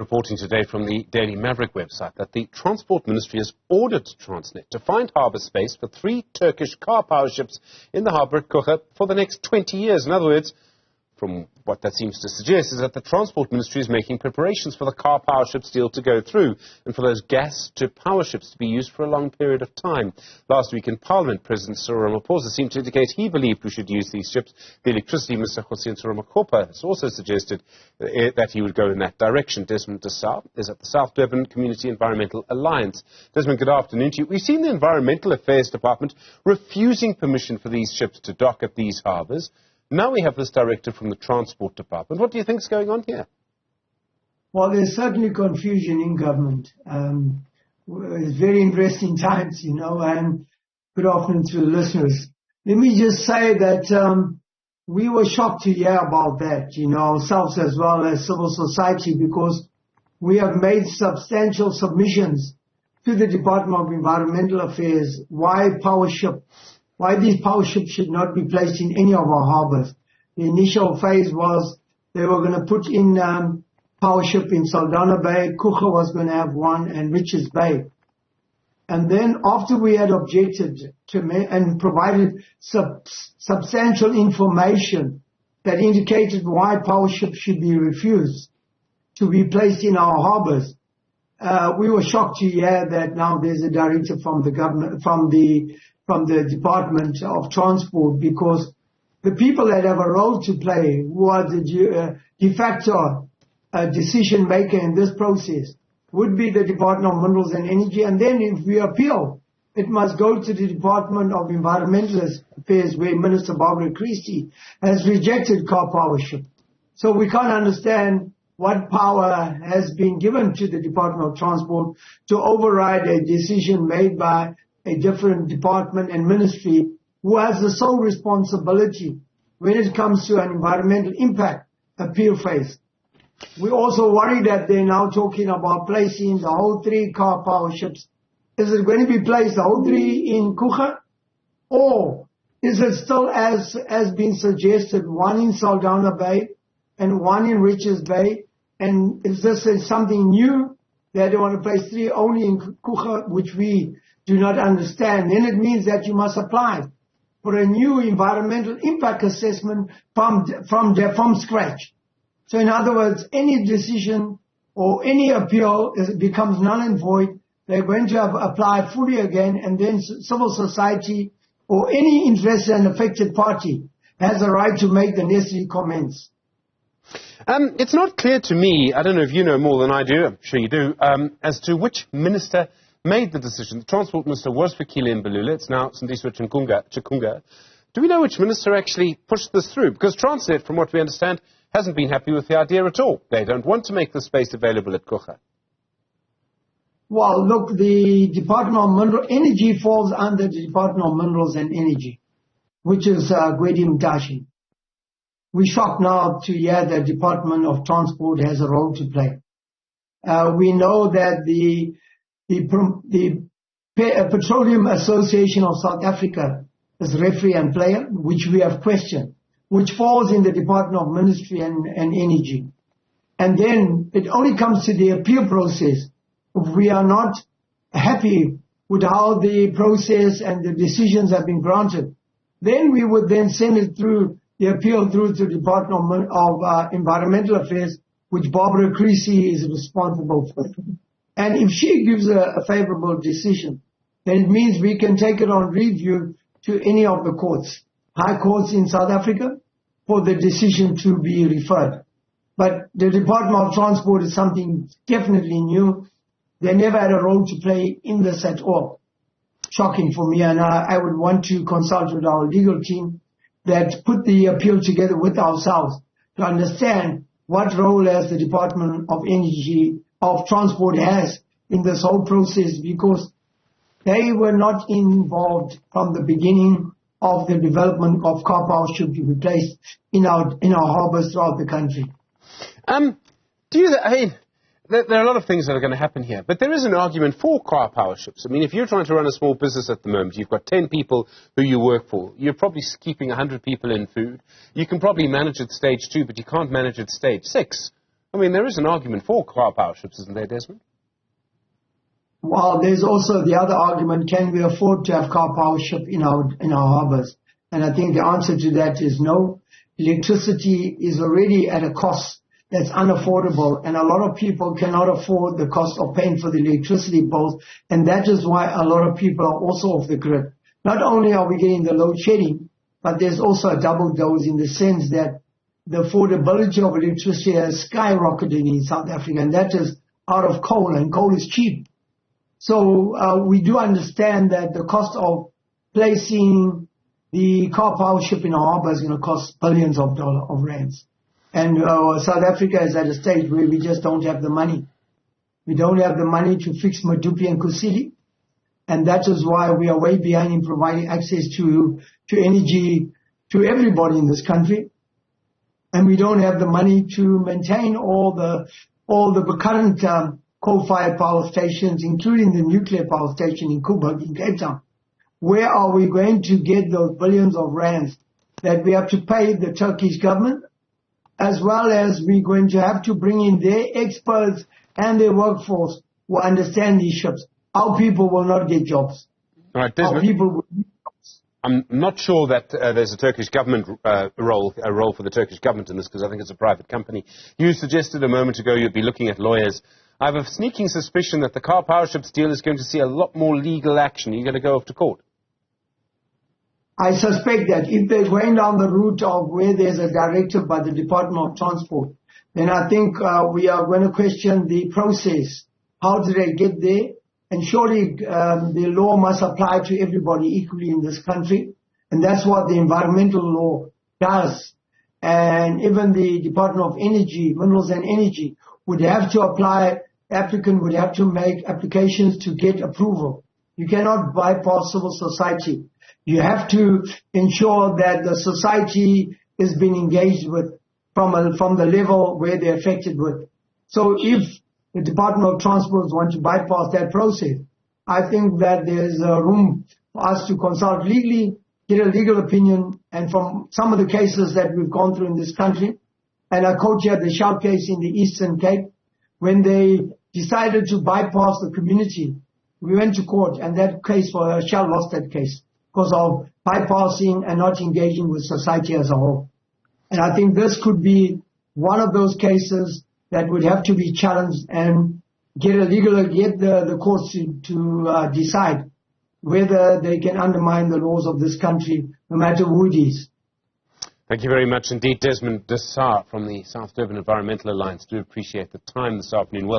Reporting today from the Daily Maverick website that the Transport Ministry has ordered Transnet to find harbour space for 3 Turkish Karpowerships in the harbour at Coega for the next 20 years. In other words, from what that seems to suggest is that the Transport Ministry is making preparations for the Karpowerships deal to go through and for those gas-to-power ships to be used for a long period of time. Last week in Parliament, President Cyril Ramaphosa seemed to indicate he believed we should use these ships. The Electricity Minister has also suggested that he would go in that direction. Desmond is at the South Durban Community Environmental Alliance. Desmond, good afternoon to you. We've seen the Environmental Affairs Department refusing permission for these ships to dock at these harbours. Now we have this directive from the Transport Department. What do you think is going on here? Well, there's certainly confusion in government. It's very interesting times, you know, and good afternoon to the listeners. Let me just say that we were shocked to hear about that, you know, ourselves as well as civil society, because we have made substantial submissions to the Department of Environmental Affairs why these power ships should not be placed in any of our harbours. The initial phase was they were going to put in power ship in Saldanha Bay, Coega was going to have one, and Richards Bay. And then after we had objected to and provided substantial information that indicated why power ships should be refused to be placed in our harbours, we were shocked to hear that now there's a directive from the government, from the Department of Transport, because the people that have a role to play, who are the de facto decision maker in this process, would be the Department of Minerals and Energy. And then if we appeal, it must go to the Department of Environmental Affairs, where Minister Barbara Christie has rejected Karpowership. So we can't understand what power has been given to the Department of Transport to override a decision made by a different department and ministry who has the sole responsibility when it comes to an environmental impact appeal phase. We also worry that they're now talking about placing the whole 3 Karpowerships. Is it going to be placed, the whole 3 in Coega? Or is it still, as been suggested, 1 in Saldanha Bay and 1 in Richards Bay? And is this something new that they want to place 3 only in Coega, which we do not understand? Then it means that you must apply for a new environmental impact assessment from scratch. So in other words, any decision or any appeal becomes null and void. They're going to have applied fully again, and then civil society or any interested and affected party has a right to make the necessary comments. It's not clear to me, I don't know if you know more than I do, I'm sure you do, as to which minister made the decision. The Transport Minister was Fikile Mbalula. It's now Sindiswa Chikunga. Do we know which minister actually pushed this through? Because Transnet, from what we understand, hasn't been happy with the idea at all. They don't want to make the space available at Coega. Well, look, the Department of Mineral Energy falls under the Department of Minerals and Energy, which is Gwedi Mtashi. We're shocked now to hear that the Department of Transport has a role to play. We know that the Petroleum Association of South Africa is referee and player, which we have questioned, which falls in the Department of Ministry and Energy. And then it only comes to the appeal process. If we are not happy with how the process and the decisions have been granted, then we would then send it through, the appeal through to the Department of Environmental Affairs, which Barbara Christie is responsible for. And if she gives a favorable decision, then it means we can take it on review to any of the courts, high courts in South Africa, for the decision to be referred. But the Department of Transport is something definitely new. They never had a role to play in this at all. Shocking for me, and I would want to consult with our legal team that put the appeal together with ourselves to understand what role as the Department of Energy, of Transport has in this whole process, because they were not involved from the beginning of the development of car power should be replaced in our harbours throughout the country. There are a lot of things that are going to happen here, but there is an argument for car power ships. I mean, if you're trying to run a small business at the moment, you've got 10 people who you work for, you're probably keeping 100 people in food. You can probably manage at stage 2, but you can't manage at stage 6. I mean, there is an argument for car power ships, isn't there, Desmond? Well, there's also the other argument, can we afford to have car power ship in our harbours? And I think the answer to that is no. Electricity is already at a cost that's unaffordable, and a lot of people cannot afford the cost of paying for the electricity bills, and that is why a lot of people are also off the grid. Not only are we getting the load shedding, but there's also a double dose in the sense that the affordability of electricity has skyrocketed in South Africa, and that is out of coal, and coal is cheap. So we do understand that the cost of placing the car power ship in our harbour is going to cost billions of rands. And South Africa is at a stage where we just don't have the money. We don't have the money to fix Medupi and Kusile. And that is why we are way behind in providing access to energy to everybody in this country. And we don't have the money to maintain all the current coal-fired power stations, including the nuclear power station in Coega in Cape Town. Where are we going to get those billions of rands that we have to pay the Turkish government, as well as we're going to have to bring in their experts and their workforce who understand these ships? Our people will not get jobs. All right, Desmond, our people will get jobs. I'm not sure that there's a Turkish government role for the Turkish government in this, because I think it's a private company. You suggested a moment ago you'd be looking at lawyers. I have a sneaking suspicion that the car power ships deal is going to see a lot more legal action. Are you going to go off to court? I suspect that if they're going down the route of where there's a directive by the Department of Transport, then I think we are going to question the process. How did they get there? And surely the law must apply to everybody equally in this country. And that's what the environmental law does. And even the Department of Energy, Minerals and Energy, would have to apply, applicant would have to make applications to get approval. You cannot bypass civil society. You have to ensure that the society is being engaged with from the level where they're affected with. So if the Department of Transport want to bypass that process, I think that there's room for us to consult legally, get a legal opinion, and from some of the cases that we've gone through in this country, and I quote here the Shell case in the Eastern Cape, when they decided to bypass the community, we went to court, and that case for Shell lost that case because of bypassing and not engaging with society as a whole. And I think this could be one of those cases that would have to be challenged and get the courts to decide whether they can undermine the laws of this country, no matter who it is. Thank you very much indeed, Desmond from the South Durban Environmental Alliance. Do appreciate the time this afternoon. Well